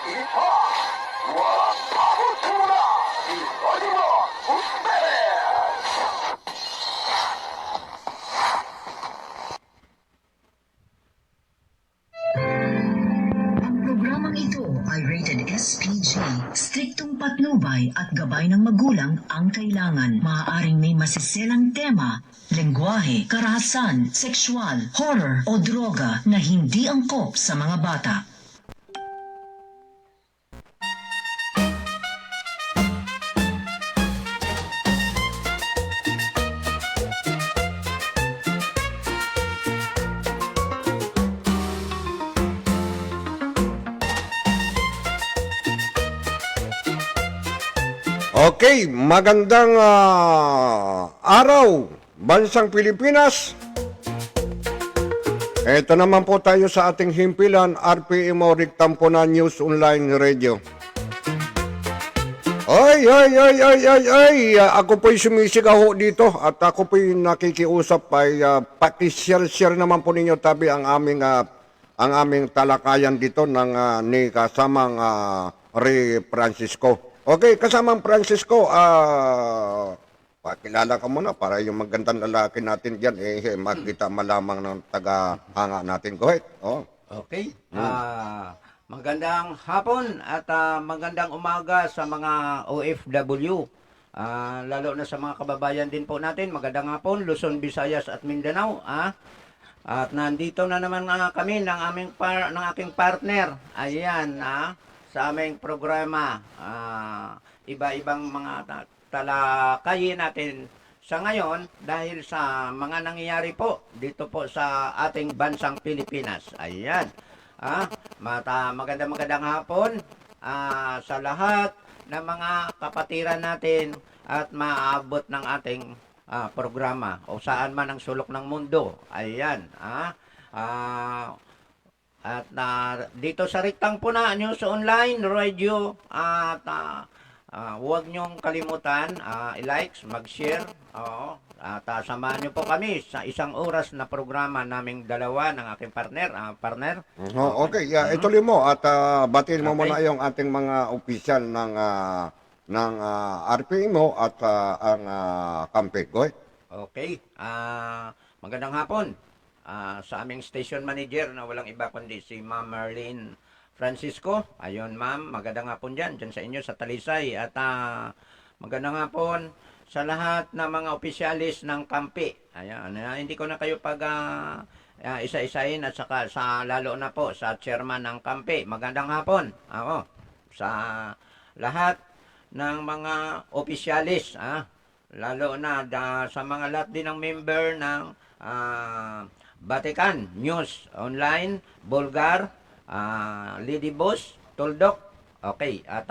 Ito Wapaputula Ironimo Ustedes. Ang programang ito ay rated SPG. Striktong patnubay at gabay ng magulang ang kailangan. Maaaring may masiselang tema, lengguwahe, karahasan, sexual, horror o droga na hindi angkop sa mga bata. Okay, magandang araw, Bansang Pilipinas. Ito naman po tayo sa ating himpilan, RPMO Rigtampunan News Online Radio. Ako po'y sumisigaw dito at ako po'y nakikiusap ay paki-share naman po ninyo tabi ang aming talakayan dito ng ni kasamang Ray Francisco. Okay, kasamang Francisco, pakilala ka muna para yung magandang lalaki natin dyan, makita malamang ng taga-hanga natin. Go ahead. Oh. Okay. Magandang hapon at magandang umaga sa mga OFW. Lalo na sa mga kababayan din po natin. Magandang hapon, Luzon, Visayas at Mindanao. At nandito na naman kami ng aking partner. Ayan, sa aming programa, iba-ibang mga talakayin natin sa ngayon dahil sa mga nangyayari po dito po sa ating bansang Pilipinas. Ayan. Magandang hapon sa lahat ng mga kapatiran natin at maaabot ng ating programa o saan man ang sulok ng mundo. Ayan. At dito sa Rigtampunan News Online Radio at huwag niyong kalimutan i-likes, mag-share at samahan niyo po kami sa isang oras na programa naming dalawa ng aking partner. Okay, ituloy mo at batiin mo Okay. muna yung ating mga opisyal ng RPMO at ang kampe. Go ahead. Okay. Magandang hapon. Sa aming station manager na walang iba kundi si Ma'am Marlene Francisco. Ayun, ma'am, magandang hapon dyan sa inyo sa Talisay. At magandang hapon sa lahat ng mga opisyalis ng kampi. Ayan, hindi ko na kayo isa-isahin at saka lalo na po sa chairman ng kampi. Magandang hapon. Sa lahat ng mga opisyalis, lalo na sa mga lahat din ng member ng Vatican News Online, Bulgar, Lady Boss, Tuldok. Okay, at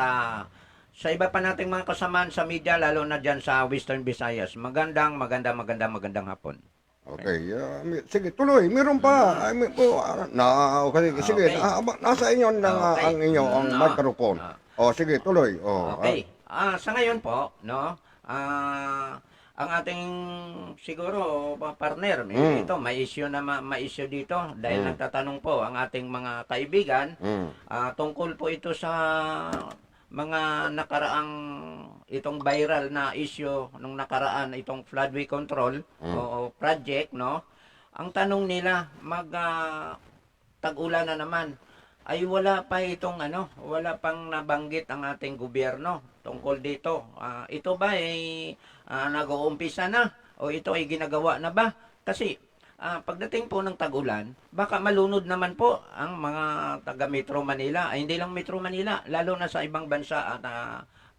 sa iba pa nating mga kasamaan sa media, lalo na dyan sa Western Visayas, magandang hapon. Okay, sige, tuloy. Meron pa. Okay, sige. Okay. Nasa inyo Okay. ang inyong microphone. Sige, tuloy. Okay. Sa ngayon po, no, ang ating siguro partner, may issue dito dahil nagtatanong po ang ating mga kaibigan tungkol po ito sa mga nakaraang itong viral na issue nung nakaraan itong floodway control o project, no. Ang tanong nila, tag-ulan na naman ay wala pang nabanggit ang ating gobyerno tungkol dito. Ito ba ay nag-uumpisa na o ito ay ginagawa na ba? Kasi pagdating po ng tag-ulan, baka malunod naman po ang mga taga Metro Manila. Ay, hindi lang Metro Manila, lalo na sa ibang bansa. At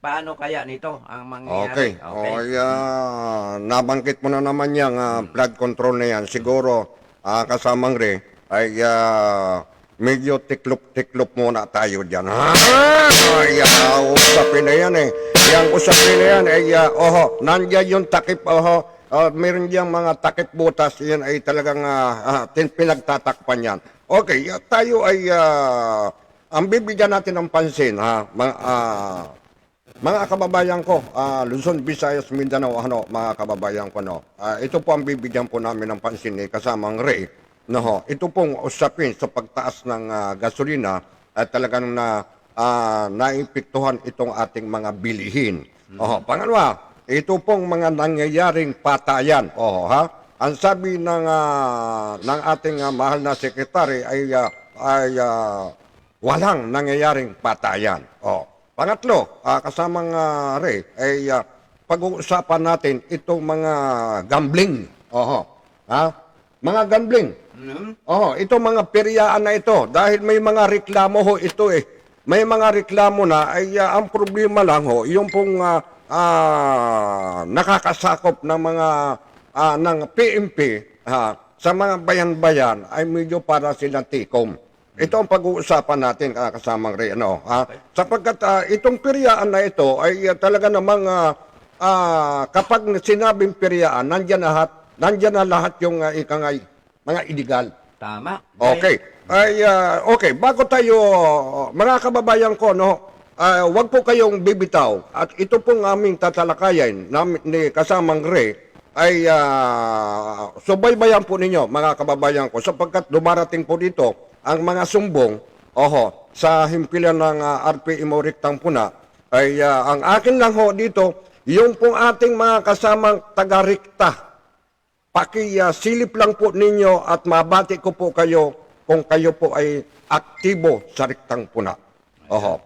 paano kaya nito ang mangyayari? Okay. Nabanggit mo na naman yung flood control na yan. Siguro, kasamang ay medyo tiklop-tiklop muna tayo dyan. Usapin na yan Yang usapin na yan nandiyan yung takip, meron diyang mga takip butas, yan ay talagang pinagtatakpan yan. Okay, tayo ay, ang bibigyan natin ng pansin, mga kababayan ko, Luzon, Visayas, Mindanao, mga kababayan ko, ito po ang bibigyan po namin ng pansin kasamang Ray. Ito pong usapin sa pagtaas ng gasolina at talagang naipektuhan itong ating mga bilihin. Pangalawa, ito pong mga nangyayaring patayan. Ang sabi ng ating mahal na sekretary ay walang nangyayaring patayan. Pangatlo, kasamang Ray, ay pag-uusapan natin itong mga gambling. Mga gambling. Itong mga peryaan na ito, dahil may mga reklamo ho ito eh. May mga reklamo na ay ang problema lang ho, yung pong nakakasakop ng mga ng PMP sa mga bayan-bayan ay medyo para silang tikom. Ito ang pag-uusapan natin kasamang Ray. Sapagkat itong peryaan na ito ay talaga namang kapag sinabing peryaan, nandyan na lahat yung ikangay mga illegal. Tama. Okay. Okay, bago tayo, mga kababayan ko, wag po kayong bibitaw. At ito pong aming tatalakayan ni kasamang Ray ay subaybayan po ninyo, mga kababayan ko, sapagkat dumarating po dito ang mga sumbong sa himpilan ng RPM Riktang Puna ay ang akin lang ho dito, yung pong ating mga kasamang taga-rikta. Pakisilip lang po ninyo at mabati ko po kayo kung kayo po ay aktibo sa Riktang Puna.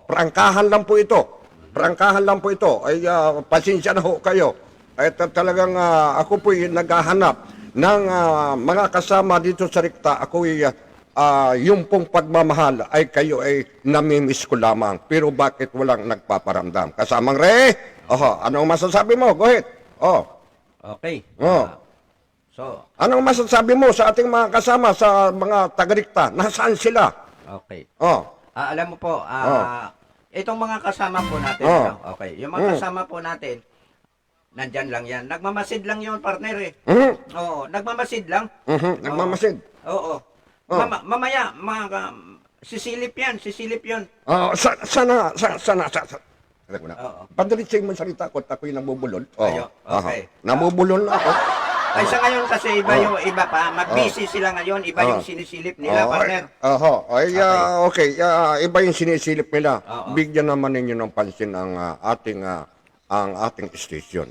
Prangkahan lang po ito. Prangkahan lang po ito. Ay pasensya na ho kayo. At talagang ako po ay naghahanap ng mga kasama dito sa Rikta. Ako ay yung pong pagmamahal ay kayo ay namimiss ko lamang. Pero bakit walang nagpaparamdam? Kasamang Ray, anong masasabi mo? Go ahead. Okay. So, anong masasabi mo sa ating mga kasama sa mga taga-Rikta? Nasaan sila? okay. Alam mo po, itong mga kasama po natin, okay, yung mga kasama po natin, nandyan lang yan. Nagmamasid lang yun, partner eh. Oo, nagmamasid lang. Nagmamasid. Oo. Mamaya, sisilip yun. Sana. Oo. Padiretsin mo salita ko, ako'y nabubulol. Okay. Nabubulol na ako. Ay, sa ngayon kasi iba pa. Mag-busy sila ngayon. Iba yung sinisilip nila, partner. Okay. Iba yung sinisilip nila. Oo. Bigyan naman ninyo ng pansin ang ating station,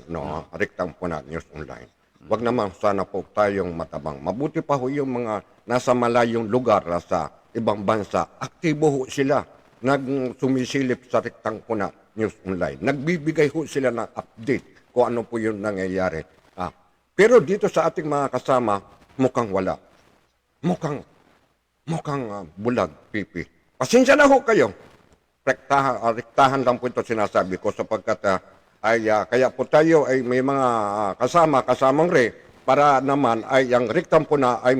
Riktang Puna News Online. Wag naman sana po tayong matabang. Mabuti pa ho yung mga nasa malayong lugar sa ibang bansa. Aktibo ho sila. Nagsumisilip sa Riktang Puna News Online. Nagbibigay ho sila ng update kung ano po yung nangyayari. Pero dito sa ating mga kasama, mukhang wala. Mukhang bulag, pipi. Pasensya na ho kayo. Rektahan lang po ito sinasabi ko sapagkat kaya po tayo ay may mga kasamang Ray para naman ay ang Riktang Puna ay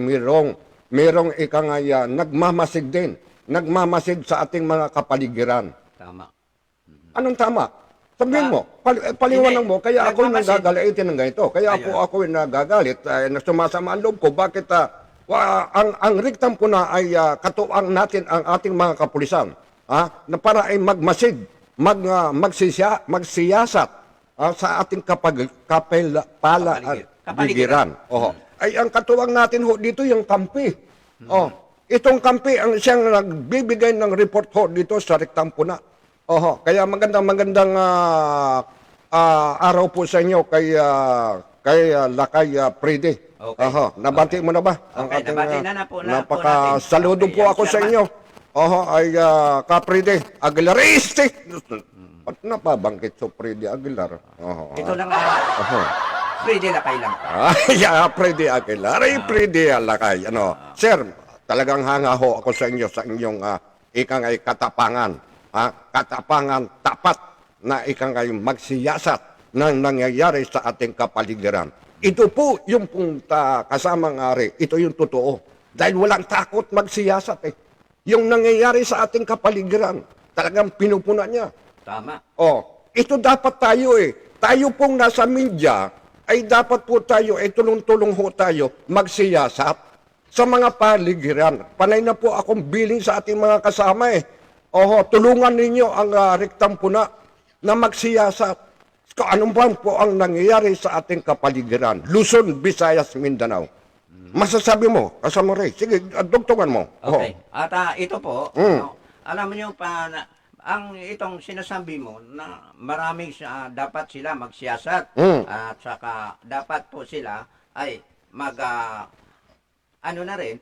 merong ikangaya nagmamasid din. Nagmamasid sa ating mga kapaligiran. Tama. Anong tama? Sabihin mo, paliwanag mo, kaya ako nagagalitin ng ganito. Kaya ako nagagalit, sumasama ang loob ko. Bakit ang Riktang Puna ay katuwang natin ang ating mga kapulisan na para ay magmasid, magsiyasat sa ating kapaligiran. Ay ang katuwang natin ho dito yung kampi. Itong kampi ang siyang nagbibigay ng report ho dito sa Riktang Puna. Kaya magandang araw po sa inyo kay Lakay Prede. Okay. Nabati mo na ba? Okay, nabati na po na Napaka-saludo po ako sa inyo. Ay Kaprede Aguilariste. Ba't napabangkit so Prede Aguilar? Ito lang Frede Lakay lang. Prede Aguilar. Prede Lakay. Sir, talagang hanga ho ako sa inyo sa inyong ikang ay katapangan. Katapangan tapat na ikang ay magsiyasat ng nangyayari sa ating kapaligiran. Ito po yung punta kasamang Ari. Ito yung totoo. Dahil walang takot magsiyasat Yung nangyayari sa ating kapaligiran, talagang pinupuna niya. Tama. Ito dapat tayo Tayo pong nasa media, ay dapat po tayo, tulong-tulong ho tayo, magsiyasat sa mga paligiran. Panay na po akong billing sa ating mga kasama tulungan ninyo ang Riktang Puna na magsiyasat. Anong ba po ang nangyayari sa ating kapaligiran? Luzon, Visayas, Mindanao. Masasabi mo, kasama Ray. Sige, dugtungan mo. Okay. At ito po, alam mo nyo pa, ang itong sinasabi mo na maraming dapat sila magsiyasat at saka dapat po sila ay mag ano na rin,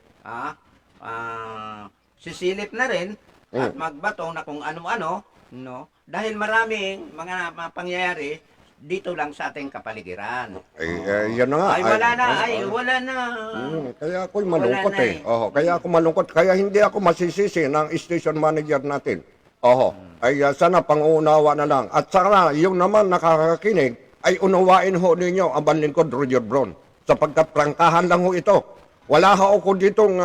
sisilip na rin at magbato na kung ano-ano, no? Dahil maraming mga pangyayari dito lang sa ating kapaligiran. Yan na nga. Ay wala na, wala na. Kaya ako'y malungkot Wala na eh. Kaya ako malungkot. Kaya hindi ako masisisi ng station manager natin. Sana pangunawa na lang. At sana yung naman nakakakinig ay unawain ho ninyo ang banlingkod Roger Brown. Sapagkat prangkahan lang ho ito. Wala ho ako ditong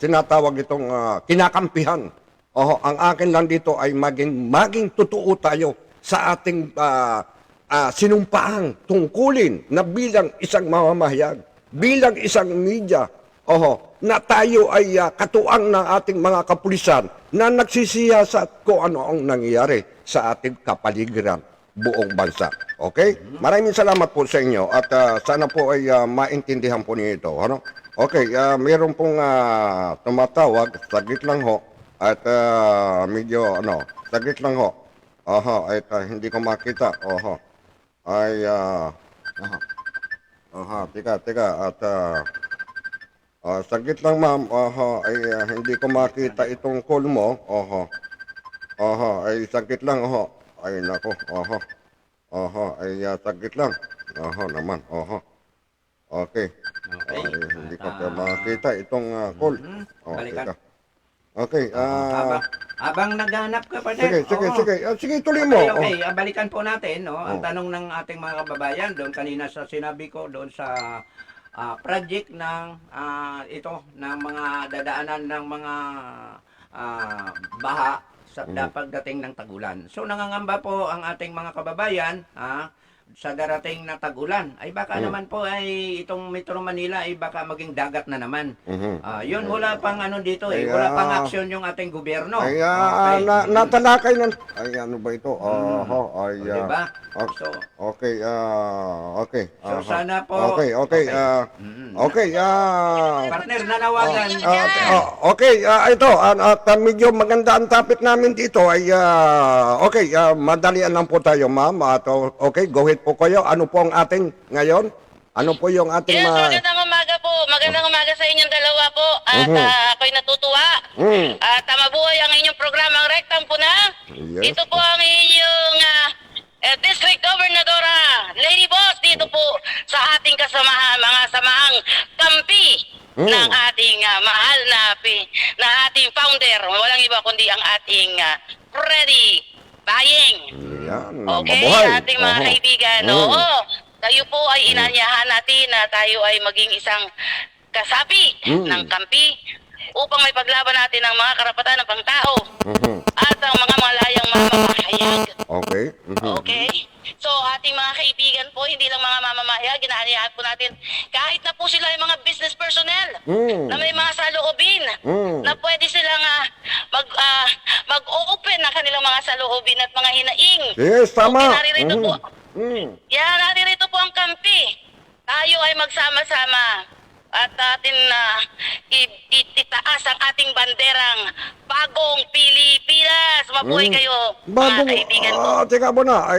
tinatawag itong kinakampihan. Ang akin lang dito ay maging totoo tayo sa ating sinumpaang tungkulin na bilang isang mamamahayag, bilang isang media, na tayo ay katuang ng ating mga kapulisan na nagsisiyasat kung ano ang nangyayari sa ating kapaligiran buong bansa. Okay? Maraming salamat po sa inyo at sana po ay maintindihan po niyo ito. Ano? Okay, mayroon pong tumatawag, saglit lang ho, at medyo, saglit lang ho. At hindi ko makita. Teka, at saglit lang ma'am, hindi ko makita itong call mo. Saglit lang, ay nako, saglit lang. Naman, okay. Hindi ko pa makita itong call. Balikan. Teka. Okay, Habang naghanap ka pa din. Sige, tuloy mo. Okay, balikan po natin, no? Ang tanong ng ating mga kababayan doon kanina sa sinabi ko doon sa project ng ito ng mga dadaanan ng mga baha sa pagdating ng tagulan. So nangangamba po ang ating mga kababayan sa darating na tag-ulan ay baka naman po ay itong Metro Manila ay baka maging dagat na naman. Yun wala pang dito wala pang aksyon yung ating gobyerno. Natalakay na. Ano ba ito? Diba? So, okay. so sana po. Okay. Partner, nanawagan. Ito. At medyo maganda ang topic namin dito ay madalian lang po tayo, ma'am. Okay, go ahead po kayo. Ano po ang ating ngayon? Ano po yung ating Yes, magandang umaga po. Magandang umaga sa inyong dalawa po. At ako'y natutuwa. At mabuhay ang inyong programang Rektang Puna. Yes. Ito po ang inyong District Gobernadora, Lady Boss, dito po sa ating kasamahan, mga samahang kampi ng ating mahal na ating founder. Walang iba kundi ang ating Freddy Baying. Yan, Okay, mabuhay. ating mga kaibigan. Oo, kayo po ay inanyahan natin na tayo ay maging isang kasapi ng kampi upang may paglaban natin ang mga karapatan ng pangtao at ang mga malayang mamamahayag. Okay. Okay? So, ating mga kaibigan po, hindi lang mga mamamahayag, ginaanyahan po natin kahit na po sila ay mga business personnel na may mga saloobin na pwede silang mag-open ng kanilang mga saloobin at mga hinaing. Yes, tama. Okay, naririto po. Yan, naririto po ang kampi. Tayo ay magsama-sama at atin ititaas ang ating banderang Bagong Pilipinas. Mabuhay kayo, mga kaibigan ko. Teka muna,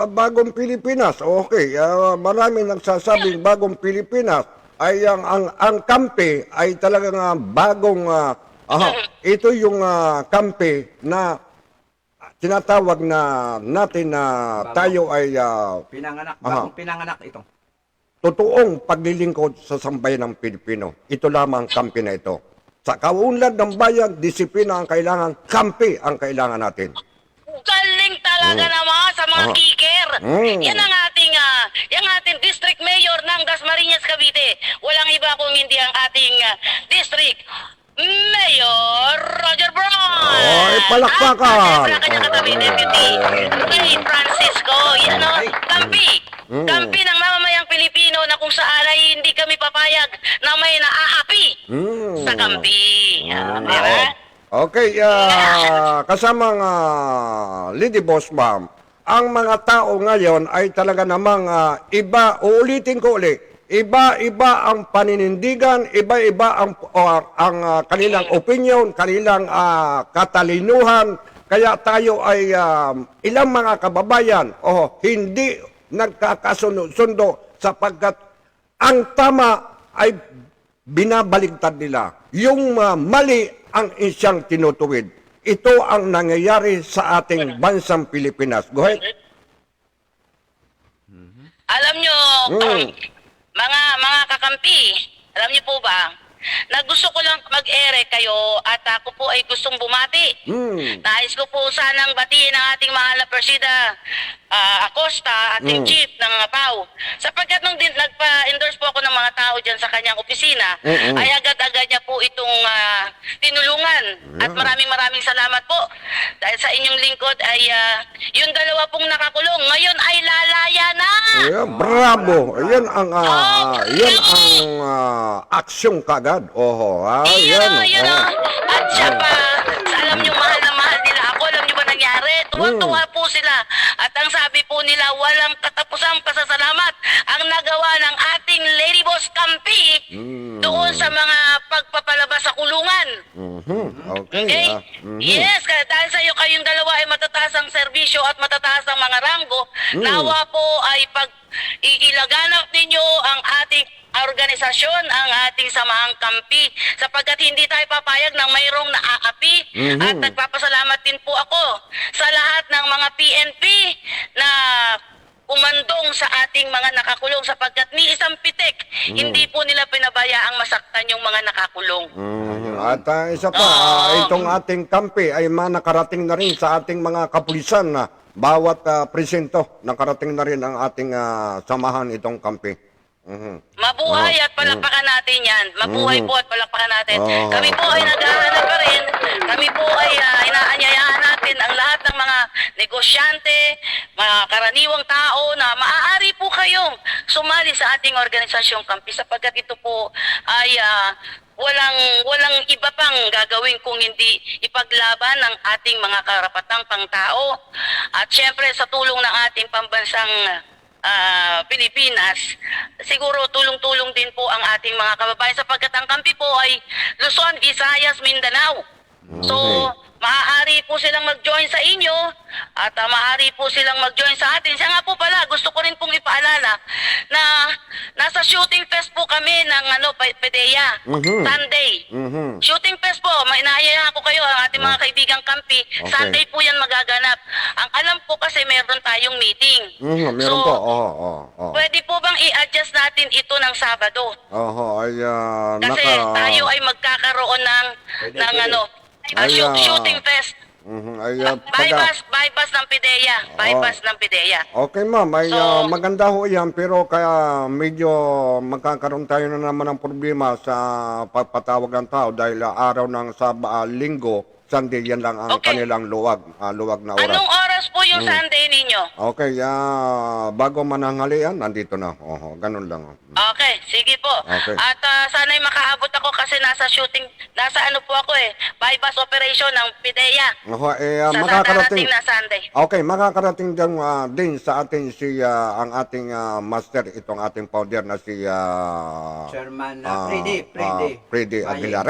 Bagong Pilipinas. Okay, maraming nagsasabing Bagong Pilipinas ay ang kampi ay talagang bagong ito yung kampi na tinatawag na natin na tayo ay Bagong pinanganak ito. totoong paglilingkod sa sambayan ng Pilipino. Ito lamang kampi na ito. Sa kaunlad ng bayan, disiplina ang kailangan, kampi ang kailangan natin. Galing talaga naman sa mga kiker. Yan ang ating district mayor ng Dasmariñas, Cavite. Walang iba kung hindi ang ating district Mayor Roger Brown. Palakpakan! At kanyang katabi, Deputy Ray Francisco. Yan o, kampi. Kampi ng mamamayang Pilipino na kung saan ay hindi kami papayag na may naaapi sa kampi. Diba? Okay, kasamang Lady Boss Ma'am, ang mga tao ngayon ay talaga namang iba, uulitin ko ulit, Iba-iba ang paninindigan, iba-iba ang kanilang opinion, kanilang katalinuhan. Kaya tayo ay ilang mga kababayan hindi nagkakasunod-sundo sapagkat ang tama ay binabaligtad nila. Yung mali ang isyang tinutuwid. Ito ang nangyayari sa ating bansang Pilipinas. Go ahead. Alam nyo, mga kakampi, alam nyo po ba, na gusto ko lang mag-ere kayo at ako po ay gustong bumati. Nais ko po sanang batiin ang ating mahal na Persida Acosta, ating chief ng PAW. Sapagkat nung nagpa-endorse po ako ng mga tao dyan sa kanyang opisina, ay agad-agad niya po itong tinulungan. At maraming salamat po. Dahil sa inyong lingkod ay yung dalawa pong nakakulong, ngayon ay lalaya na. Yeah, bravo. Yan ang aksyong kagad. Yun. At siya pa, alam niyo mahal na mahal nila ako. Alam niyo ba nangyari? Tuwang-tuwa po sila. At ang sabi po nila, walang katapusang pasasalamat ang nagawa ng ating Lady Boss Campi doon sa mga pagpapalabas sa kulungan. Okay. Yes, dahil sa iyo kayong dalawa ay matataas ang serbisyo at matataas ang mga ranggo, nawa po ay iilaganap ninyo ang ating organisasyon, ang ating samahang kampi, sapagkat hindi tayo papayag ng mayroong naaapi. At nagpapasalamat din po ako sa lahat ng mga PNP na umandong sa ating mga nakakulong, sapagkat ni isang pitik, hindi po nila pinabayaang masaktan yung mga nakakulong. At isa pa, itong ating kampi ay nakarating na rin sa ating mga kapulisan na bawat presinto, nakarating na rin ang ating samahan itong kampi. Mabuhay at palakpakan natin yan. Mabuhay po at palakpakan natin. Kami po ay naghahanap pa rin. Kami po ay inaanyayahan natin ang lahat ng mga negosyante, mga karaniwang tao na maaari po kayong sumali sa ating organisasyong kampi, sapagkat ito po ay walang iba pang gagawin kung hindi ipaglaban ng ating mga karapatang pangtao. At syempre sa tulong ng ating pambansang Pilipinas, siguro tulong-tulong din po ang ating mga kababayan, sapagkat ang kampi po ay Luzon, Visayas, Mindanao. So, maaari po silang mag-join sa inyo at maaari po silang mag-join sa atin. Siya nga po pala, gusto ko rin pong ipaalala na nasa shooting fest po kami ng PDEA, Sunday. Shooting fest po, inaanyayahan ko kayo, ang ating mga kaibigang kampi. Sunday po yan magaganap. Ang alam po kasi meron tayong meeting. Meron po. Pwede po bang i-adjust natin ito ng Sabado? Kasi tayo ay magkakaroon ng shooting fest. Bypass ng PDEA. Bypass ng PDEA. Okay, ma'am. Maganda ho yan, pero kaya medyo magkakaroon tayo na naman ng problema sa pagpatawag ng tao dahil araw ng Linggo, Sunday, yan lang ang kanilang luwag na oras. Anong oras po yung Sunday ninyo? Okay, bago mananghalian, nandito na. Ganun lang. Okay, sige po. Okay. At sana'y makaabot ako kasi nasa po ako bypass operation ng PDEA. Sa Makakarating na Sunday. Okay, makakarating din sa atin ang ating master, itong ating founder na si Chairman Freddy Aguilar.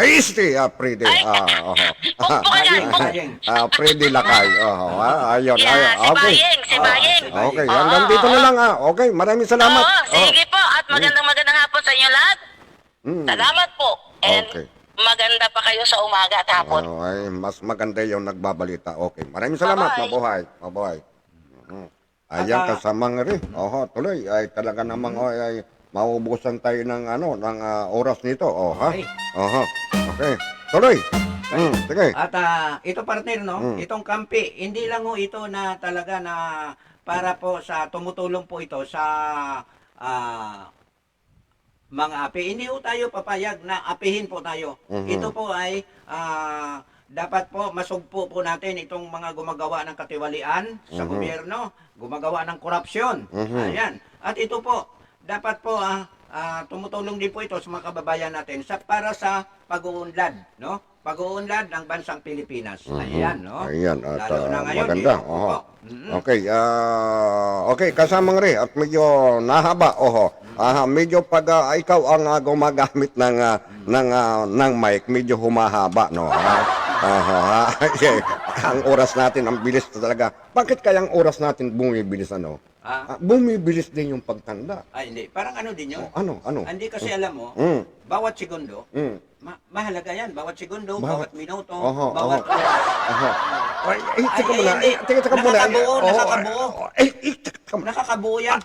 Freddy. Freddy Lakay. Ayun. Okay. Si Bayeng. Okay, hanggang dito na lang. Okay, maraming salamat. Sige po at magandang hapon sa inyo lahat. Salamat po. And maganda pa kayo sa umaga at hapon. Ay, mas maganda yung nagbabalita. Okay, maraming salamat. Bye-bye. Mabuhay. Ayan, kasamang rin. Tuloy. Ay, talaga namang ay maubusan tayo ng oras nito. Okay. Tuloy. Sige. At ito partner, itong kampi, hindi lang ito na talaga na para po sa tumutulong po ito sa mga api. Hindi po tayo papayag na apihin po tayo. Ito po ay dapat po masugpo po natin itong mga gumagawa ng katiwalian sa gobyerno, gumagawa ng korupsyon. Ayan. At ito po, dapat po tumutulong din po ito sa mga kababayan natin para sa pag-uunlad, no? Pag-uunlad ng bansang Pilipinas. Ayan, no? Ayan, at Lalo na ngayon, maganda. eh. Oho. Opo. Okay, okay, kasamang rin at medyo nahaba. Oho. Medyo pag ikaw ang gumagamit ng mic, medyo humahaba, no? Ang oras natin, ang bilis talaga. Bakit kaya ang oras natin bumibilis, ano? Bumibilis din yung pagtanda. Ay, hindi. Parang ano din yun? Ano? Hindi kasi alam mo, bawat segundo, mahalaga yan. Bawat segundo, bawat minuto, bawat oras. Ay, teka muna. Nakakabuo. Teka muna. Nakakabuo yan.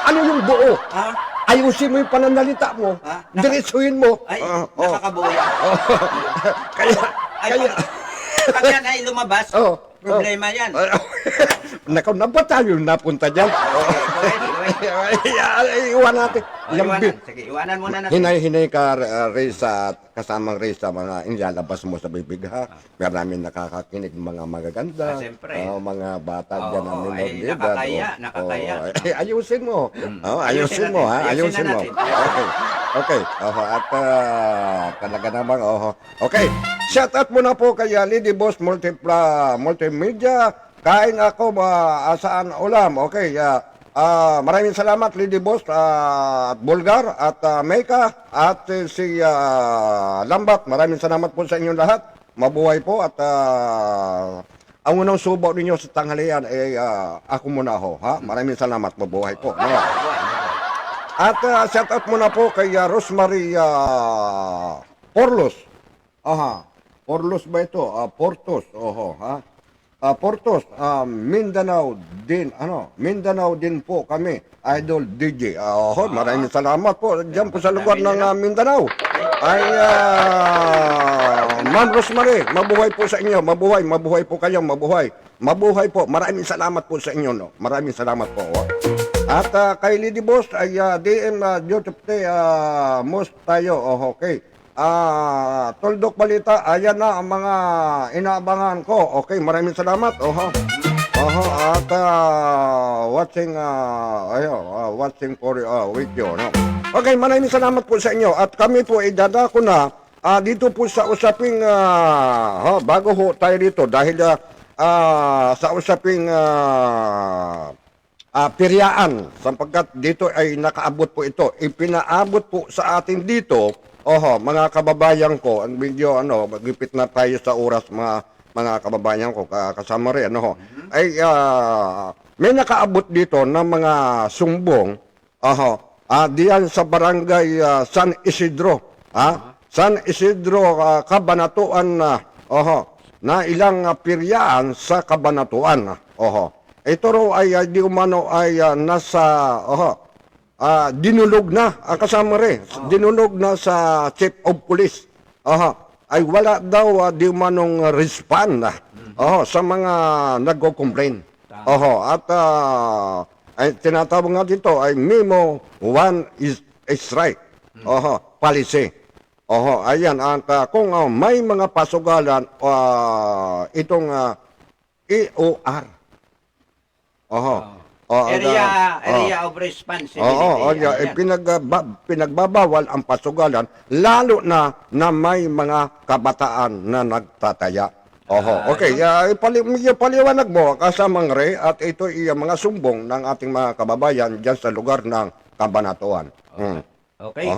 Ano yung buo? Ha? Ayusin mo yung pananalita mo. Diretsuhin mo. Ay, nakakabuo yan. Kaya, Pag yan ay lumabas, problema yan. Nakaw na ba tayo napunta dyan? Iwan natin. Sige, iwanan muna natin. Hinay-hinay ka, Reza, at kasamang Reza, mga inlalabas mo sa bibig, ha? Maraming nakakakinig, mga magaganda. Siyempre. Mga bata dyan na minor ay, de edad. nakakaya. Ayusin mo. Ayusin mo, ha? Ayusin Ayusin mo. natin. Okay. At talaga naman, Okay. Shout out muna po kay Lady Boss Multimedia. Kain ako saan ulam. Okay. Maraming salamat, Lady Boss, at Bulgar, at Meka, at si Lambat. Maraming salamat po sa inyong lahat. Mabuhay po, at ang unang subo ninyo sa tanghalian ay ako muna ho. Ha? Maraming salamat. Mabuhay po. No? At shout out muna po kay Rosemary Porlos. Porlos ba ito? Portos. Ha? Portos, Mindanao din po kami, Idol DJ. Maraming salamat po. Diyan po sa lugar ng Mindanao. Ay, Ma'am Rosemary, mabuhay po sa inyo. Mabuhay po kayo, mabuhay. Mabuhay po. Maraming salamat po sa inyo, no? Maraming salamat po. At kay Lady Boss, ay DM YouTube most tayo. Okay. Tuldok Balita, ayan na ang mga inaabangan ko. Okay, maraming salamat. At watching for video. No? Okay, maraming salamat po sa inyo. At kami po ay dadako na dito po sa usaping bago ho tayo dito dahil sa usaping piryaan, sapagkat dito ay nakaabot po ito. Ipinaabot po sa atin dito. Mga kababayan ko, ang video, magipit na tayo sa oras, mga kababayan ko, kasama rin, ay may nakaabot dito ng mga sumbong, diyan sa barangay San Isidro, San Isidro, Cabanatuan, na ilang piryaan sa Cabanatuan, ito raw ay di umano ay nasa, dinulog na, kasama rin, dinulog na sa Chief of Police. Ay wala daw di manong respond sa mga nagko-complain. At ay tinatawag nga dito ay Memo 1 is right. Policy. Ayan, at kung may mga pasugalan itong EOR. Area of responsibility. Pinagbabawal ang pasugalan, lalo na may mga kabataan na nagtataya. Okay, paliwanag mo, kasamang Ray, at ito ay mga sumbong ng ating mga kababayan dyan sa lugar ng Cabanatuan. Okay.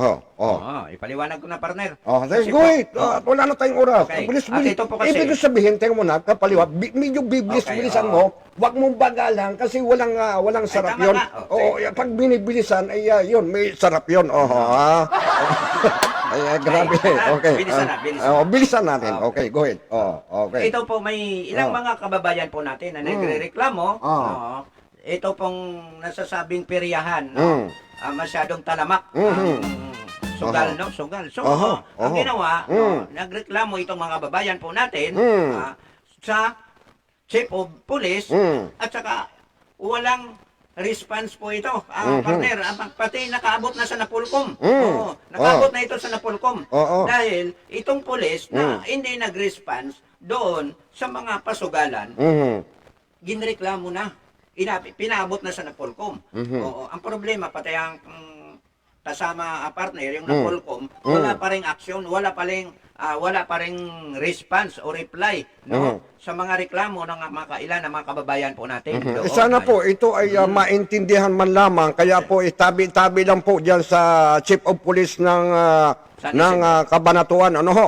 Ipaliwanag ko na, partner. Let's go it. Wala na tayong oras. Okay. Bilis. Ito po kasi. Ibig sabihin, tingnan mo na, kapaliwa, medyo bilisan mo. Huwag mong bagalan kasi walang sarap tama yun. nga. Okay. Pag binibilisan, ay yun, may sarap yun. Ay, grabe. Okay. Bilisan. Bilisan natin. Okay, go ahead. Okay. Ito po, may ilang mga kababayan po natin na nagre-reklamo. Ito pong nasasabing peryahan, masyadong talamak ang sugal, no? Sugal. So, ang ginawa, nagreklamo itong mga kababayan po natin sa Chief of Police at saka walang response po ito. Partner, pati nakaabot na sa Napolcom. Nakaabot na ito sa Napolcom. Dahil itong police na hindi nag-response doon sa mga pasugalan, ginreklamo na. Pinaabot na sa Napolcom. Ang problema, pati ang kasama partner, yung na Qualcomm, wala pa ring action, wala pa ring response o reply, no? Sa mga reklamo ng mga kailan ng mga kababayan po natin. doon. Sana po ito ay maintindihan man lamang, kaya po tabi-tabi lang po diyan sa Chief of Police ng Cabanatuan, ano ho?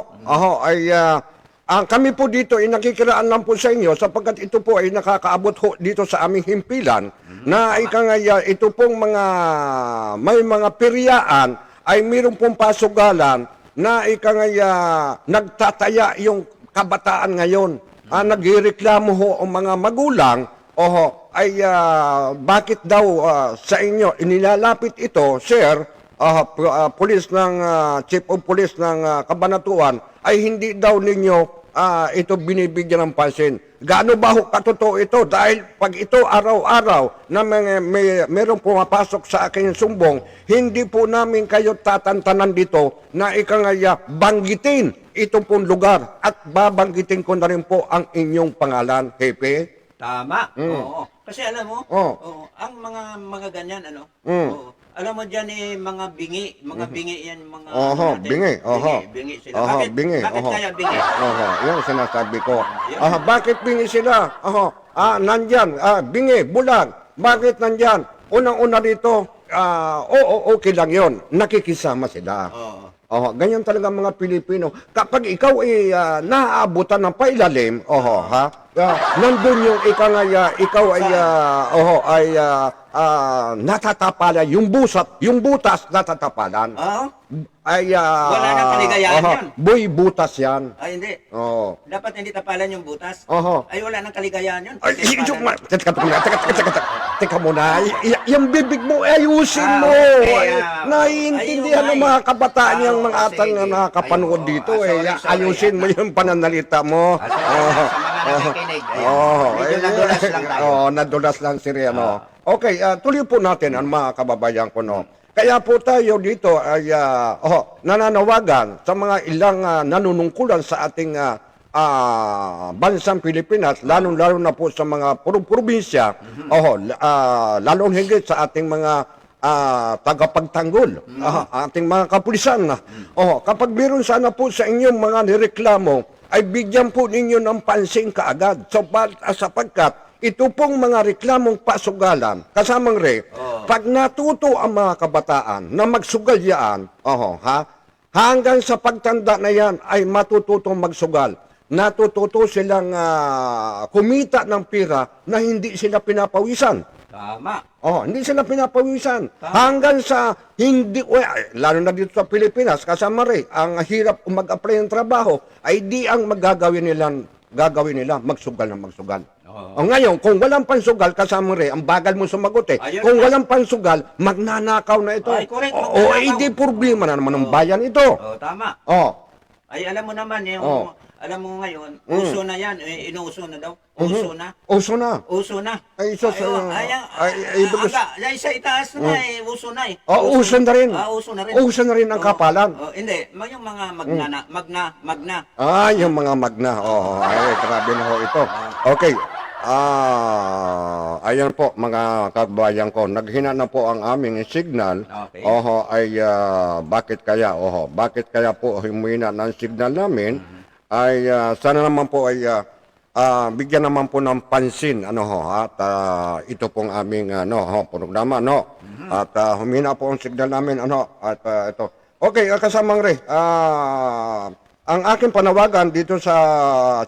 Kami po dito ay nakikiraan lang po sa inyo sapagkat ito po ay nakakaabot ho dito sa aming himpilan na ito pong may mga piryaan ay mayroon pong pasugalan na nagtataya yung kabataan ngayon. Nagreklamo ho ang mga magulang bakit daw sa inyo inilalapit ito, sir, police ng Chief of Police ng Cabanatuan ay hindi daw ninyo ito binibigyan ng pansin. Gaano ba ho katotoo ito? Dahil pag ito araw-araw na mayroong pumapasok sa aking sumbong, hindi po namin kayo tatantanan dito na banggitin itong pong lugar at babanggitin ko na rin po ang inyong pangalan, Hepe. Tama. Oo. Kasi alam mo, ang mga ganyan, oo. Alam mo diyan mga bingi yan mga natin. Bingi sila. Bakit kaya bingi? Yung sinasabi ko. Bakit bingi sila? Nandyan, bingi, bulag. Bakit nandyan? Unang-una dito, okay lang yon. Nakikisama sila. Ganyan talaga mga Pilipino. Kapag ikaw ay naaabutan ng pailalim, nandun yung ikaw ay natatapalan, yung butas natatapalan. Wala nang kaligayahan yan. Boy, butas yan. Ay, hindi. Oo. Dapat hindi tapalan yung butas. Ay, wala nang kaligayahan yun. Ay, teka muna. Yung bibig mo, ayusin mo. Naiintindihan ng mga kabataan yung mga atang nakapanood dito. Ayusin mo yung pananalita mo. Sa mga nakikinig. Medyo nadulas lang tayo. Nadulas lang si Riano. Okay, tuloy po natin ang mga kababayan ko, no. Kaya po tayo dito ay nananawagan sa mga ilang nanunungkulan sa ating bansang Pilipinas, lalo-lalo na po sa mga probinsya, lalong higit sa ating mga tagapagtanggol, ating mga kapulisan. Kapag meron sana po sa inyong mga nireklamo, ay bigyan po ninyo ng pansin kaagad sapagkat ito pong mga reklamong pasugalan, kasamang pag natuto ang mga kabataan na magsugal yan, hanggang sa pagtanda na yan ay matututong magsugal. Natututo silang kumita ng pera na hindi sila pinapawisan. Tama. Hindi sila pinapawisan. Hanggang sa lalo na dito sa Pilipinas, kasama ang hirap mag-apply ng trabaho, ay di ang gagawin nila magsugal ng magsugal. Ngayon, kung walang pansugal, kasama ang bagal mo sumagot Kung walang pansugal, magnanakaw na ito. Ay, correct. Hindi problema na naman ng bayan ito. Tama. Ay, alam mo naman, alam mo ngayon, uso na yan. Inuuso na daw. Uso na. Uso na. Uso na. Ay, Sa itaas na uso na uso na rin. Uso na rin. Uso na rin ang kapalan. Hindi, yung mga magna. Yung mga magna. Ay, grabe na ho ito. Okay. Ayan po mga kabayan ko, naghina na po ang aming signal. Okay. Bakit kaya po humina ng signal namin? Ay sana naman po ay bigyan naman po ng pansin at ito pong aming programa at humina po ang signal namin at ito. Okay, kasamang ang aking panawagan dito sa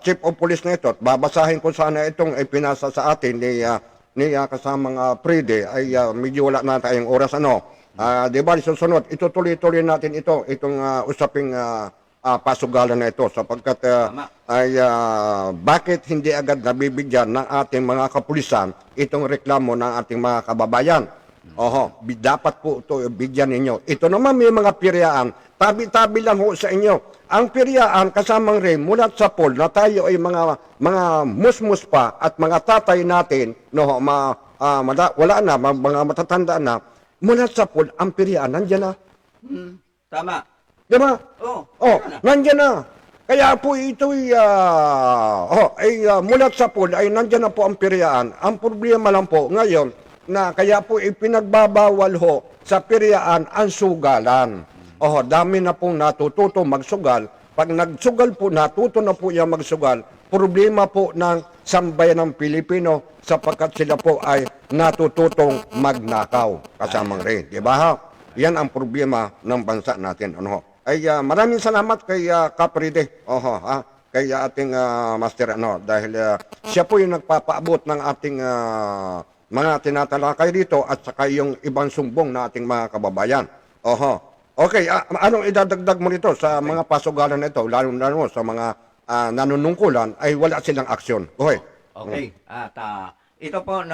Chief of Police na ito, at babasahin ko sana itong ipinasa sa atin ni kasamang Pride, ay medyo wala na tayong oras. Di ba, susunod, itutuloy-tuloy natin itong usaping pasugalan na ito sapagkat bakit hindi agad nabibigyan ng ating mga kapulisan itong reklamo ng ating mga kababayan? Dapat po ito bigyan ninyo. Ito naman may mga piryaan. Tabi-tabi lang ho sa inyo. Ang piryaan kasamang mula sa pool na tayo ay mga musmus pa at mga tatay natin, wala na, mga matatanda na, mula sa pool, ang piryaan, nandiyan na. Tama. Diba? Nandiyan na. Kaya po ito mula sa pool ay nandiyan na po ang piryaan. Ang problema lang po ngayon, na kaya po ipinagbabawal ho sa piryaan ang sugalan. Dami na pong natututo magsugal. Pag nagsugal po, natuto na po niya magsugal, problema po ng sambayan ng Pilipino sapagkat sila po ay natututong magnakaw kasamang rin. Di ba ha? Yan ang problema ng bansa natin. Maraming salamat kay Capride. Kay ating master dahil siya po yung nagpapaabot ng ating mga tinatalakay dito at saka yung ibang sumbong na ating mga kababayan. Okay, anong idadagdag mo nito sa mga pasugalan na ito, lalo sa mga nanunungkulan ay wala silang aksyon? Okay. At ito po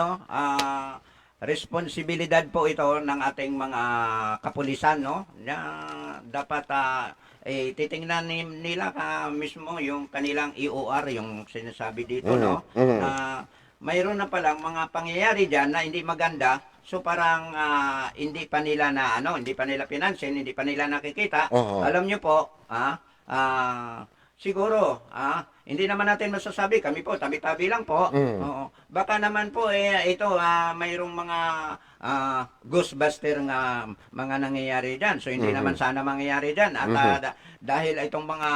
responsibilidad po ito ng ating mga kapulisan na dapat titingnan nila mismo yung kanilang EOR, yung sinasabi dito mayroon na palang mga pangyayari diyan na hindi maganda. So parang hindi pa nila hindi pa nila pinansin, hindi pa nila nakikita. Alam niyo po, siguro, hindi naman natin masasabi, kami po, tabi-tabi lang po. Baka naman po, ito, mayroong mga ghostbuster nga mga nangyayari dyan. So, hindi naman sana mangyayari dyan. At dahil itong mga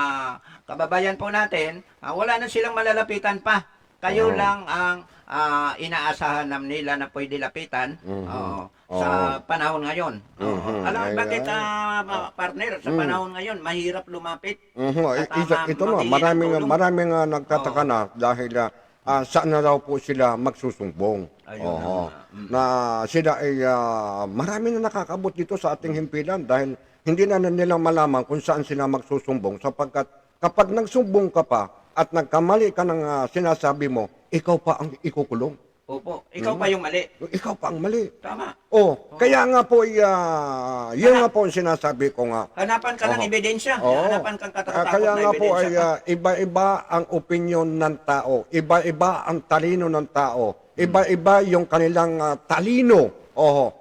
kababayan po natin, wala na silang malalapitan pa. Kayo lang ang inaasahan nila na pwede lapitan sa panahon ngayon. Alam mo bakit, partner, sa panahon ngayon, mahirap lumapit. Ito maraming nagtataka na dahil saan na daw po sila magsusumbong. Na sila ay marami na nakakabot dito sa ating himpilan dahil hindi na nila malaman kung saan sila magsusumbong sapagkat kapag nagsumbong ka pa at nagkamali ka ng sinasabi mo, ikaw pa ang ikukulong. Opo, ikaw pa yung mali. Ikaw pa ang mali. Tama. Kaya nga po, yun nga po ang sinasabi ko nga. Hanapan ka ng ebidensya. Hanapan kang katatakot kaya na nga po ay ebidensya. iba-iba ang opinyon ng tao. Iba-iba ang talino ng tao. Iba-iba yung kanilang talino.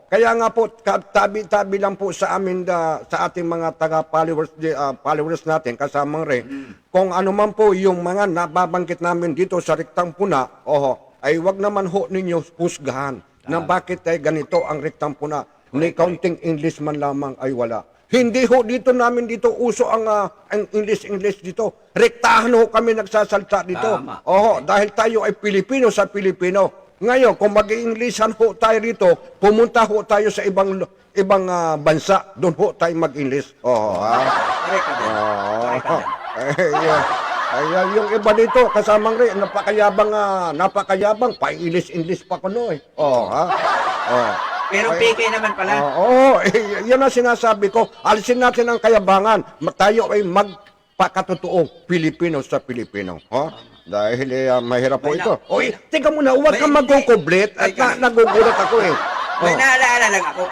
Kaya nga po, tabi-tabi lang po sa amin, sa ating mga taga-followers natin, kasamang rin, kung ano man po yung mga nababanggit namin dito sa Riktang Puna, ay wag naman ho ninyo husgahan na bakit ay ganito ang Riktang Puna. Ni counting English man lamang ay wala. Hindi ho dito uso ang English dito. Rektahan ho kami nagsasalta dito. Dahil tayo ay Pilipino sa Pilipino. Ngayon, kung mag-Englishan ho tayo rito, pumunta ho tayo sa ibang bansa, doon ho tayo mag-English. Yung iba dito, kasamang rin, napakayabang, pa-English pa ko no Pero PK naman pala. Yan ang sinasabi ko. Alisin natin ang kayabangan. Tayo ay magpakatotoo Pilipino sa Pilipino. Dahil mahirap po ito. Teka muna, huwag kang magkukublit at nagugulat ako May naalala lang ako.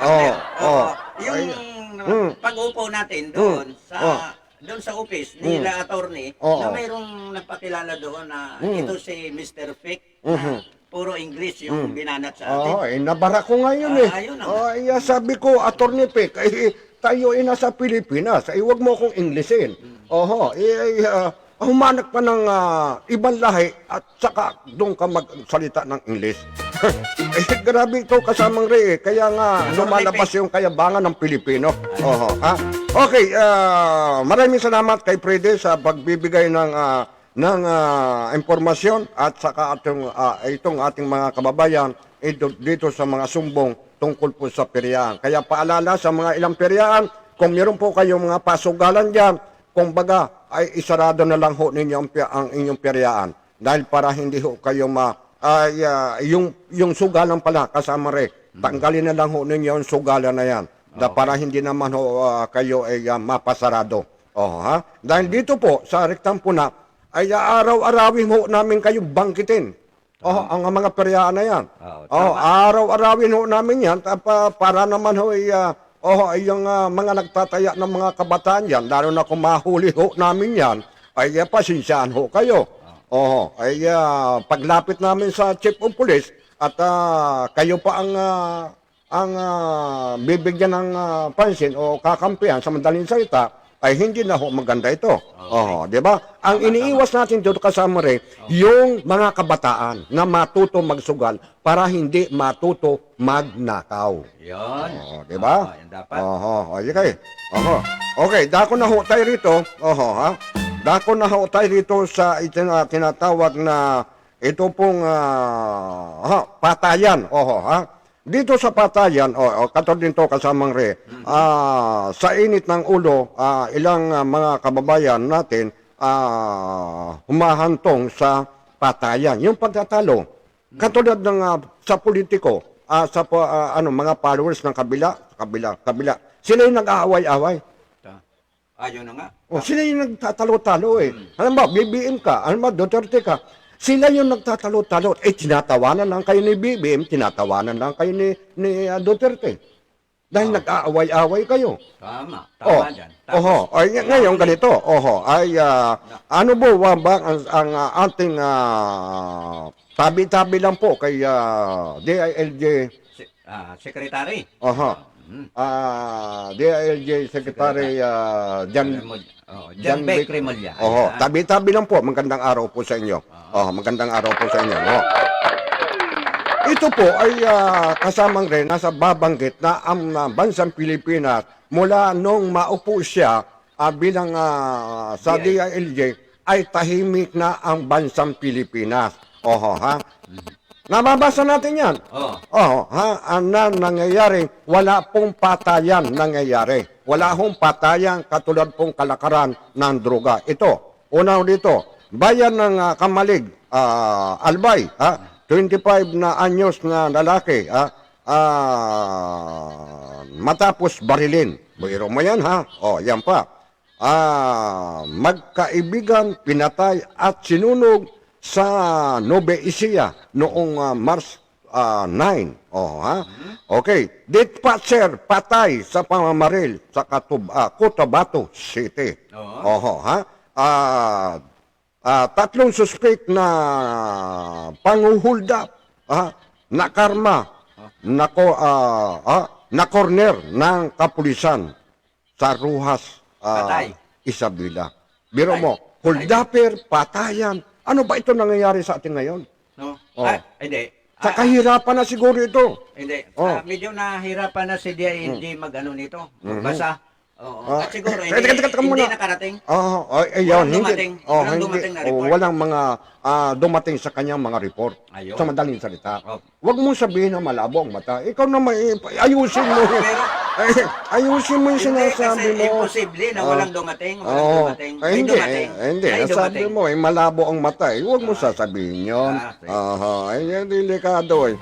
Yung pag-upo natin doon sa office nila attorney na mayroong nagpakilala doon na ito si Mr. Fick. Puro English yung binanat sa atin. Nabara ko ngayon sabi ko, Attorney Peck, tayo ay nasa Pilipinas, huwag mo akong Englishin. Humanap ka ng ibang lahi at saka doon ka magsalita ng English. Grabe ito kasamang rin kaya nga lumalabas yung kayabangan ng Pilipino. Okay, maraming salamat kay Frede sa pagbibigay ng impormasyon at saka itong ating mga kababayan dito sa mga sumbong tungkol po sa peryaan. Kaya paalala sa mga ilang peryaan, kung meron po kayong mga pasugalan dyan, kung baga ay isarado na lang ho ninyo ang inyong peryaan. Dahil para hindi ho kayo yung sugalan pala kasama rin, tanggalin na lang ho ninyo yung sugalan na yan. Para hindi naman ho kayo ay mapasarado. Dahil dito po sa Riktang Puna, ay araw-arawin ho namin kayo bangkitin. Ang mga peryaan na yan. Araw-arawin ho namin yan para naman ho yung mga nagtataya ng mga kabataan yan, lalo na kung mahuli ho namin yan, ay pasinsyahan ho kayo. Paglapit namin sa Chief of Police at kayo pa ang bibigyan ng pansin o kakampihan sa madaling salita, ay hindi na ho maganda ito. Di ba? Ang iniiwas natin dito kasama rin, yung mga kabataan na matuto magsugal para hindi matuto magnakaw. Yun. Di ba? Yan dapat. Okay. Okay, dako na ho tayo rito. Dako na ho tayo rito sa tinatawag na ito pong patayan. Dito sa patayan, katulad nito kasamang re, sa init ng ulo, ilang mga kababayan natin humahantong sa patayan. Yung pagtatalo, katulad ng sa politiko, mga followers ng kabila. Sila yung nag-aaway-aaway. Ayun na nga. Sila yung nagtatalo-talo eh. Alam mo, BBM ka, alam mo, Duterte ka. Sila yung nagtatalo-talo. Tinatawanan lang kayo ni BBM, tinatawanan lang kayo ni Duterte. Dahil nag-aaway-aaway kayo. Tama dyan. Ngayon ganito. Ano po ba ang ating tabi-tabi lang po kay DILG Secretary. DILG Secretary Jan Beck Remulla. Tabi-tabi lang po. Magandang araw po sa inyo. Magandang araw po sa inyo. Ito po ay kasamang rin nasa babanggit na ang bansang Pilipinas mula nung maupo siya bilang sa DILG ay tahimik na ang bansang Pilipinas. Nababasa natin yan. Na nangyayari, wala pong patayan nangyayari. Wala hong patayan katulad pong kalakaran ng droga. Ito, unaw dito, bayan ng Kamalig, Albay, 25 na anyos na lalaki, matapos barilin. Biro mo yan, yan pa. Magkaibigan, pinatay at sinunog sa Nove Ecija noong March 9. Okay. Dispatcher patay sa pamamaril sa Cotabato City. Tatlong suspect na panguhulda na karma na corner ng kapulisan sa Ruhas Isabela. Biro mo, huldapper, patayan. Ano ba ito nangyayari sa atin ngayon? Hindi. Sa kahirapan na siguro ito. Hindi. Medyo nahirapan na si DILG mag-ano nito. Magbasa. At siguro hindi nakarating. Walang dumating na report. Walang mga dumating sa kanyang mga report. Sa madaling salita. Huwag mong sabihin na malabo ang mata. Ikaw na ayusin mo. Ayusin mo yung sinasabi mo. Imposible na walang dumating. May dumating. Hindi. Sabi mo, malabo ang mata. Huwag mo sasabihin yun. Yan, delikado eh.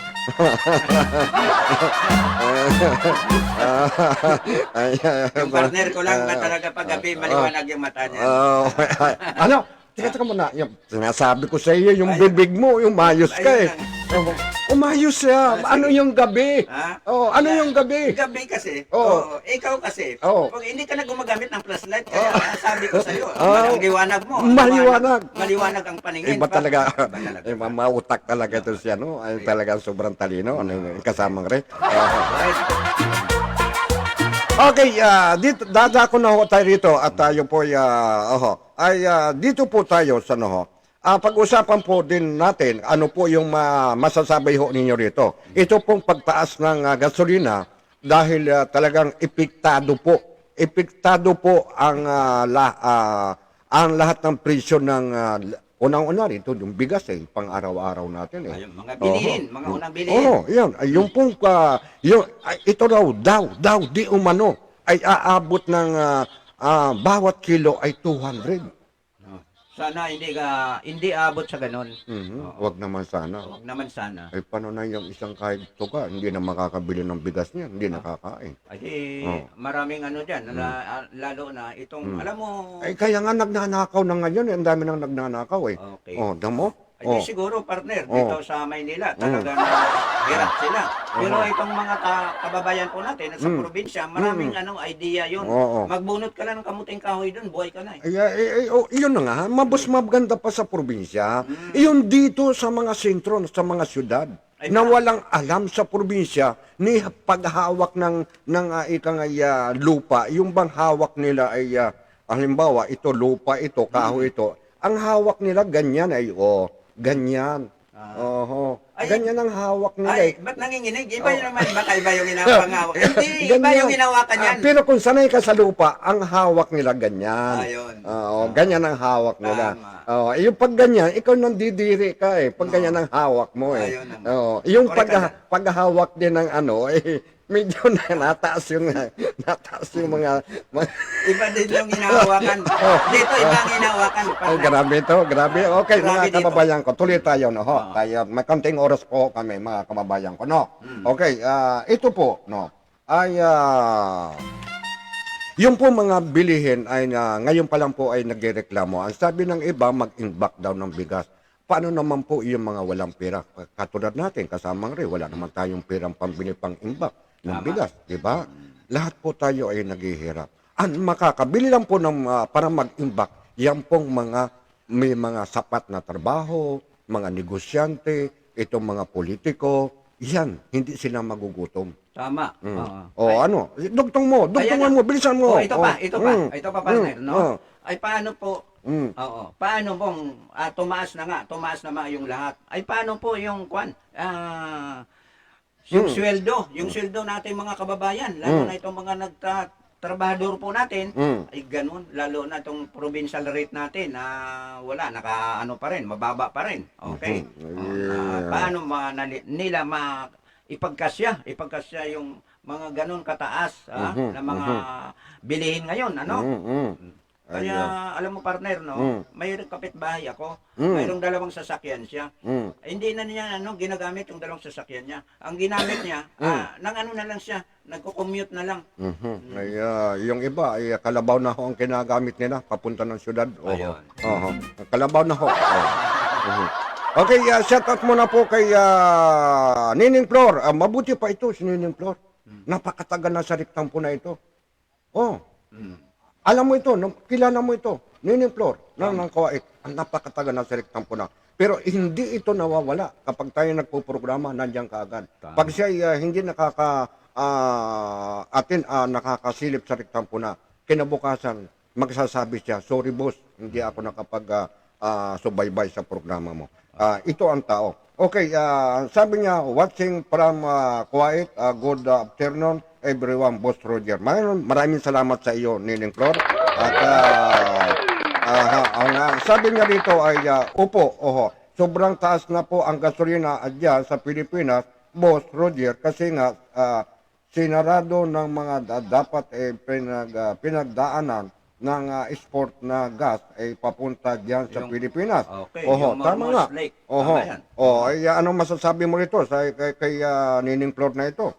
Yung partner ko lang ba talaga paggabi maliwanag yung mata niya. Ano? Teka muna. Sinasabi ko sa iyo, yung bibig mo, yung mayos ka eh. Umayos siya. Ano yung gabi? Ano yung gabi? Gabi kasi. Ikaw kasi. Pag hindi ka na gumagamit ng flashlight, kaya sabi ko sa iyo, maliwanag mo. Maliwanag ang paningin. Iba talaga. Mautak talaga ito siya, no? Ay talaga sobrang talino. Ano yung kasamang rin? Okay, dito dadako na ho tayo rito at tayo po dito po tayo sa pag-usapan po din natin ano po yung masasabi ho ninyo rito. Ito pong pagtaas ng gasolina dahil talagang epektado po ang lahat ng presyo ng unang-una rito yung bigas pang araw-araw natin mga bilihin, mga unang bilihin. Yan. Yung pong ito daw di umano ay aabot ng bawat kilo ay 200. Sana hindi abot sa ganon. Wag naman sana. Wag naman sana. Ay paano na yung isang kahit tuka, hindi na makakabili ng bigas niya, hindi nakakain. Maraming ano dyan, lalo na itong, alam mo... Ay kaya nga nagnanakaw na ngayon, ang dami nang nagnanakaw Okay. Damo? Siguro partner, dito sa Maynila, talagang hirap sila. Pero itong mga kababayan po natin sa probinsya, maraming idea yun. Magbunot ka lang ng kamuting kahoy doon, buhay ka na Yun na nga, maganda pa sa probinsya. Yun dito sa mga sentro, sa mga syudad. Na walang alam sa probinsya ni paghawak ng lupa, yung bang hawak nila ay halimbawa, ito, lupa ito, kahoy ito, ang hawak nila ganyan ay, ganyan. Oho. Ay, Ganyan ang hawak nila. Ay, ba't nanginginig? Iba yun naman, baka iba yung inapangawak. Hindi, iba Ganyan. yung hinawakan yan. Pero kung sanay ka sa lupa, ang hawak nila ganyan. Ayun. Oo, ganyan ang hawak nila. Tama. Oo, yung pag ganyan, ikaw nandidiri ka eh. Pag ganyan ang hawak mo eh. Ayun, ano. Oo, yung Correct ka na. paghahawak din ng ano, medyo nataas yung mga Iba din yung hinahawakan. Dito, iba ang hinahawakan. Ay, grabe ito, grabe. Okay, Grabe mga dito. kababayan ko, tuloy tayo, no, ho. Kaya may konting oras po kami, mga kababayan ko, no. Okay, ito po, no, ay, yung po mga bilihin ay ngayon pa lang po ay nagreklamo. Ang sabi ng iba, mag-imbak daw ng bigas. Paano naman po yung mga walang pera? Katulad natin, kasamang rin, wala naman tayong perang pambili pang imbak ng bigas, di ba? Lahat po tayo ay naghihirap. Makakabili lang po ng, para mag-imbak, yan pong may mga sapat na trabaho, mga negosyante, itong mga politiko, yan, hindi sila magugutom. Tama. Ano? Dugtungan mo, bilisan mo. Ito pa, partner, no? Ay, paano po, paano pong tumaas na yung lahat? Ay, paano po yung yung sweldo natin mga kababayan, lalo na itong mga trabahador po natin, ay ganun, lalo na itong provincial rate natin, wala, pa rin, mababa pa rin. Okay? Paano nila ipagkasya yung mga ganun kataas na mga bilihin ngayon, ano? Kaya, alam mo partner, no? Mayroong kapitbahay ako, mayroong 2 sasakyan siya. Hindi na niya ginagamit yung 2 sasakyan niya. Ang ginamit niya, na lang siya, nagko-commute na lang. Ay, yung iba ay kalabaw na ho ang kinagamit nila papunta ng syudad. Ayun. Kalabaw na ho. Okay, shout out muna po kay Nining Flor. Mabuti pa ito si Nining Flor. Napakatagal na sa riktang po na ito. Alam mo ito, kilala mo ito, Nining Flor, ng Kuwait. Ang napakatagal na sa riktang po na. Pero hindi ito nawawala kapag tayo nagpo-programa, nandiyan ka agad. Pag siya hindi nakakasilip sa riktang po na, kinabukasan, magsasabi siya, sorry boss, hindi ako subaybay sa programa mo. Ito ang tao. Okay, sabi niya, watching from Kuwait, good afternoon everyone, Boss Roger. Maraming salamat sa iyo, Nining Flor. At ang sabi niya dito ay, sobrang taas na po ang gasolina dyan sa Pilipinas, Boss Roger, kasi nga sinarado ng mga dapat pinagdaanan ng export na gas ay papunta diyan sa Pilipinas. Okay, yung tama nga. Lake. Tama yan. Anong masasabi mo rito kay Nining Flor na ito?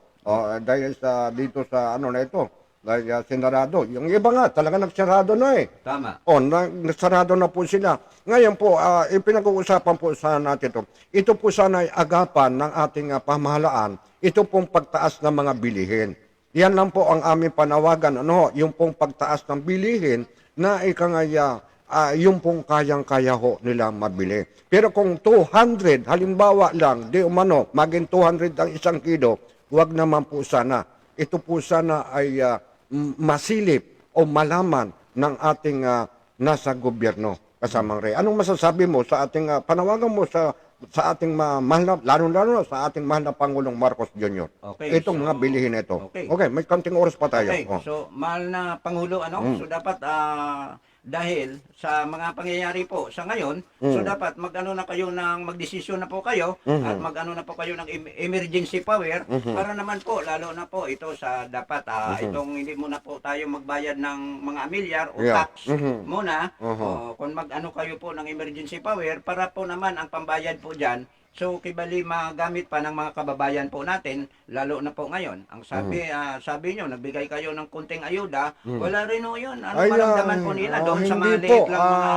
Dahil dito sa na ito, dahil sinarado. Yung iba nga, talaga nagsarado na eh. Tama. Nagsarado na po sila. Ngayon po, pinag-uusapan po sana natin ito. Ito po sana ay agapan ng ating pamahalaan. Ito pong pagtaas ng mga bilihin. Yan lang po ang aming panawagan, yung pong pagtaas ng bilihin na yung pong kayang-kaya ho nilang mabili. Pero kung 200, halimbawa lang, maging 200 ang 1 kilo, wag naman po sana. Ito po sana ay masilip o malaman ng ating nasa gobyerno, kasamang Rey. Anong masasabi mo sa ating panawagan mo sa ating mahal na, lalo sa ating mahal na Pangulong Marcos Jr. Okay, Itong mga bilihin ito. Okay. May konting oras pa tayo. Okay, so mahal na Pangulo, so dapat dahil sa mga pangyayari po sa ngayon, so dapat na kayo magdesisyon na po kayo at na po kayo ng emergency power para naman po, lalo na po ito sa dapat itong hindi muna po tayo magbayad ng mga amilyar o tax muna, kung kayo po ng emergency power para po naman ang pambayad po dyan. So, kibali magamit pa ng mga kababayan po natin, lalo na po ngayon. Ang sabi nyo, nagbigay kayo ng kunting ayuda, wala rin o yun. Maramdaman po nila doon sa mga liit lang mga...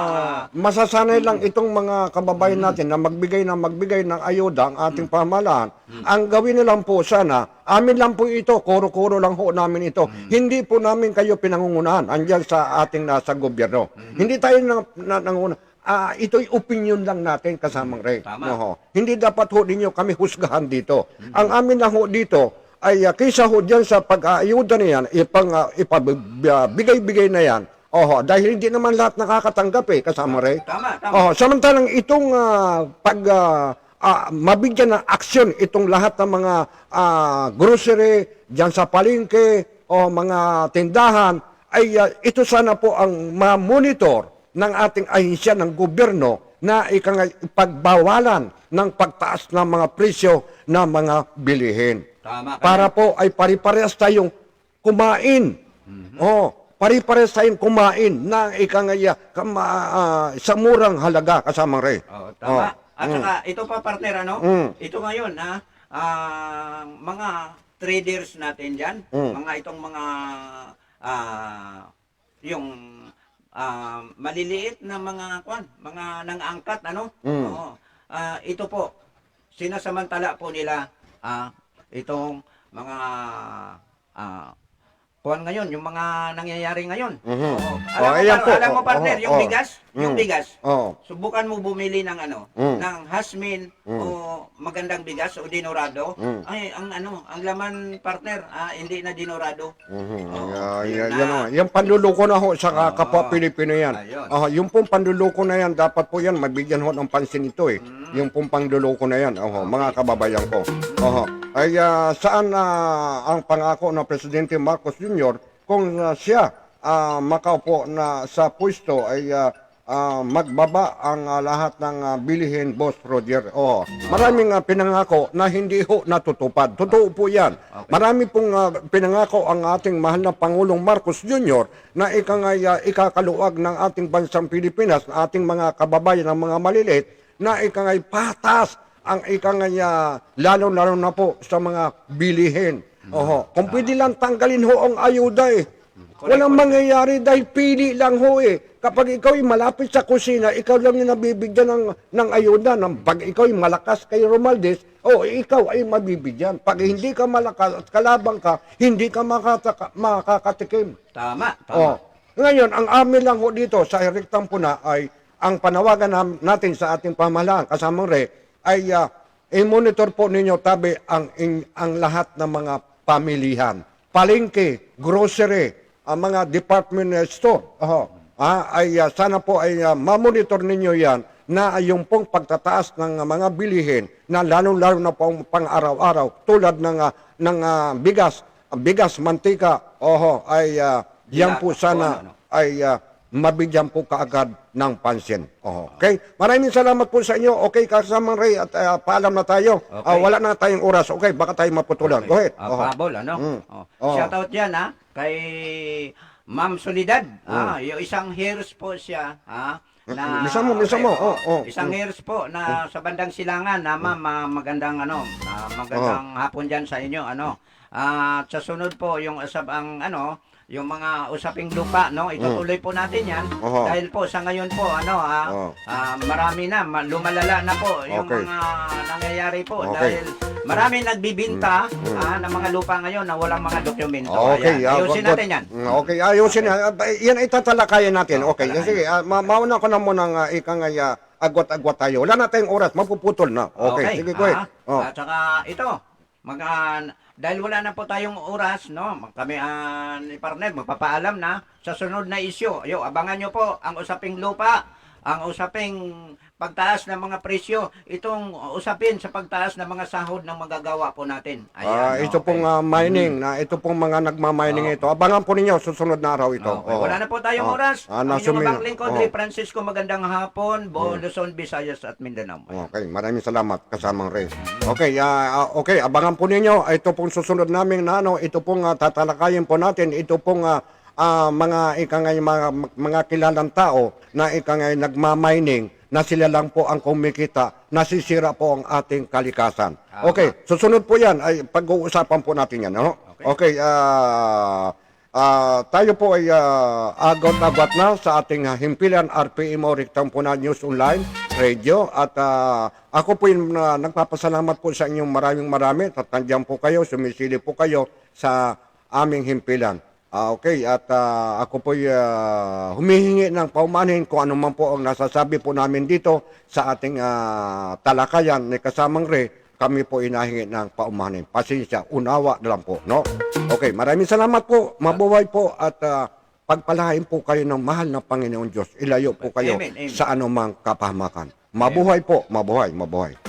Masasanay lang itong mga kababayan natin na magbigay ng ayuda ang ating pamahalaan. Ang gawin nilang po sana, amin lang po ito, kuro-kuro lang po namin ito. Hindi po namin kayo pinangungunahan, andyan sa ating nasa gobyerno. Hindi tayo nangungunahan. Ito'y opinion lang natin, kasamang Rey. Hindi dapat ho ninyo kami husgahan dito. Ang amin lang ho dito ay kaysa ho dyan sa pag-aayuda na yan, ipabigay-bigay na yan, dahil hindi naman lahat nakakatanggap kasama Ray. Tama, tama. Samantalang itong mabigyan ng aksyon itong lahat ng mga grocery diyan sa palengke o mga tindahan ay ito sana po ang ma-monitor ng ating ahensya ng gobyerno na ipagbawalan ng pagtaas ng mga presyo ng mga bilihin. Tama ka Para yan. po ay pari-parehas tayong kumain. Pari-parehas tayong kumain na sa murang halaga kasamang Ray. Tama. At saka, ito pa partner, ito ngayon, mga traders natin dyan, mga itong mga, yung maliliit na mga nang-angkat, Oo. Ito po, sinasamantala po nila, itong mga, ngayon, yung mga nangyayari ngayon. Oo. Alam mo partner, yung bigas, subukan mo bumili ng ng hasmin o magandang bigas o dinorado. Ay, ang laman partner, hindi na dinorado. Yung panluloko na ho sa kapwa Pilipino yan. Ayun. Yung pong panluloko na yan, dapat po yan, mabigyan ho ng pansin ito Yung pong panluloko na yan, mga kababayan ko. Ay saan ang pangako ng Presidente Marcos Jr. kung siya makaupo na sa pwesto ay magbaba ang lahat ng bilihin, Boss Roger. Maraming pinangako na hindi ho natutupad. Totoo po yan. Okay. Marami pong pinangako ang ating mahal na Pangulong Marcos Jr. na ikakaluwag ng ating bansang Pilipinas, ating mga kababayan ng mga maliliit, na patas ang lalo-lalo na po sa mga bilihin. Kung pwede lang tanggalin ho ang ayuda Walang mangyayari dahil pili lang ho Kapag ikaw ay malapit sa kusina, ikaw lang yung nabibigyan ng ayuda. Pag ikaw ay malakas kay Romaldez, ikaw ay mabibigyan. Pag hindi ka malakas at kalabang ka, hindi ka makakatikim. Tama. Ngayon, ang amin lang ho dito sa Erectang Puna ay ang panawagan natin sa ating pamahalaan, kasamang Ray, ay i-monitor po ninyo tabi ang lahat ng mga pamilihan, palengke, grocery, ang mga department store. Sana po ay ma-monitor ninyo yan na yung pong pagtataas ng mga bilihin na lalo-lalo na pong pang-araw-araw tulad ng bigas, mantika, yan po sana ay mabigyan po kaagad ng pansin. Okay? Maraming salamat po sa inyo. Okay, kasamang Ray, at paalam na tayo. Okay. Wala na tayong oras. Okay, baka tayo maputulan. Go ahead. Pabol, Shoutout yan, kay Ma'am Solidad. Yung isang hears po siya, na Bisa mo. isang hears po na sa bandang Silangan, ma'am, magandang magandang hapon diyan sa inyo, At sa sunod po yung yung mga usaping lupa, itutuloy po natin yan dahil po sa ngayon po marami na lumalala na po yung mga nangyayari po dahil marami nagbibinta ng mga lupa ngayon na walang mga dokumento. Okay, Ayusin natin yan. Okay, ayusin yan ay tatalakayan natin. Okay, sige, mauna ko na muna agwat-agwat tayo. Wala na tayong oras, mapuputol na. Okay, sige, go ahead. At saka ito, dahil wala na po tayong oras, kami ni partner magpapaalam na sa sunod na issue. Abangan nyo po ang usaping lupa, ang usaping pagtaas ng mga presyo, itong usapin sa pagtaas ng mga sahod ng magagawa po natin. Ito pong mining, ito pong mga nagmamining ito. Abangan po ninyo susunod na araw ito. Wala na po tayong oras. Ang inyong abang lingkod, Ray Oh. Francisco, magandang hapon, Luzon, Visayas at Mindanao. Okay, maraming salamat kasamang Ray. Okay, okay, abangan po ninyo. Ito pong susunod namin ito pong tatalakayin po natin. Ito pong mga mga kilalang tao na nagmamining na sila lang po ang kumikita, nasisira po ang ating kalikasan. Okay, susunod po yan, ay pag-uusapan po natin yan. Okay, tayo po ay agot-agot na sa ating himpilan RPM o Erectang Puna News Online Radio at ako po yung nagpapasalamat po sa inyong marami at nandiyan po kayo, sumisili po kayo sa aming himpilan. Okay, at ako po humihingi ng paumanhin kung ano man po ang nasasabi po namin dito sa ating talakayan ni kasamang Ray. Kami po inahingi ng paumanhin. Pasensya, unawa na lang po, Okay, maraming salamat po, mabuhay po at pagpalain po kayo ng mahal na Panginoon Diyos. Ilayo po kayo Amen, amen. sa anumang kapahamakan. Mabuhay po, mabuhay, mabuhay.